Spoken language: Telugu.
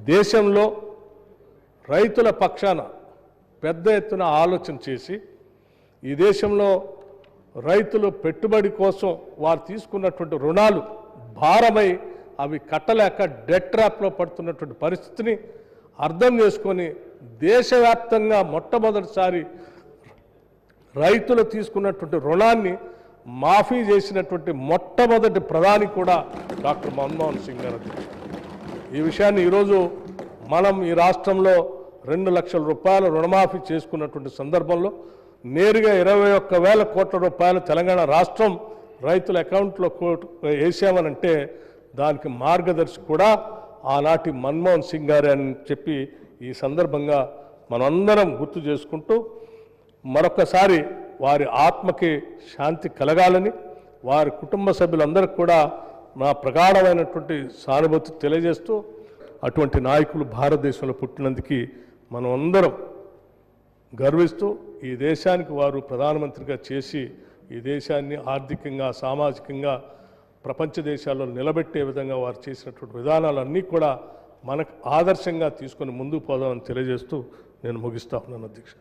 దేశంలో రైతుల పక్షాన పెద్ద ఎత్తున ఆలోచన చేసి ఈ దేశంలో రైతులు పెట్టుబడి కోసం వారు తీసుకున్నటువంటి రుణాలు భారమై అవి కట్టలేక డెట్ ట్రాప్లో పడుతున్నటువంటి పరిస్థితిని అర్థం చేసుకొని దేశవ్యాప్తంగా మొట్టమొదటిసారి రైతులు తీసుకున్నటువంటి రుణాన్ని మాఫీ చేసినటువంటి మొట్టమొదటి ప్రధాని కూడా డాక్టర్ మన్మోహన్ సింగ్ గారు. ఈ విషయాన్ని ఈరోజు మనం ఈ రాష్ట్రంలో 2 లక్షల రూపాయల రుణమాఫీ చేసుకున్నటువంటి సందర్భంలో నేరుగా 21,000 కోట్ల రూపాయలు తెలంగాణ రాష్ట్రం రైతుల అకౌంట్లో వేసామనంటే దానికి మార్గదర్శి కూడా ఆనాటి మన్మోహన్ సింగ్ గారే అని చెప్పి ఈ సందర్భంగా మనందరం గుర్తు చేసుకుంటూ మరొకసారి వారి ఆత్మకి శాంతి కలగాలని వారి కుటుంబ సభ్యులందరికీ కూడా నా ప్రగాఢమైనటువంటి సానుభూతి తెలియజేస్తూ అటువంటి నాయకులు భారతదేశంలో పుట్టినందుకు మనం అందరం గర్విస్తూ ఈ దేశానికి వారు ప్రధానమంత్రిగా చేసి ఈ దేశాన్ని ఆర్థికంగా సామాజికంగా ప్రపంచ దేశాల్లో నిలబెట్టే విధంగా వారు చేసినటువంటి విధానాలన్నీ కూడా మనకు ఆదర్శంగా తీసుకొని ముందుకు పోదామని తెలియజేస్తూ నేను ముగిస్తా ఉన్నాను అధ్యక్ష.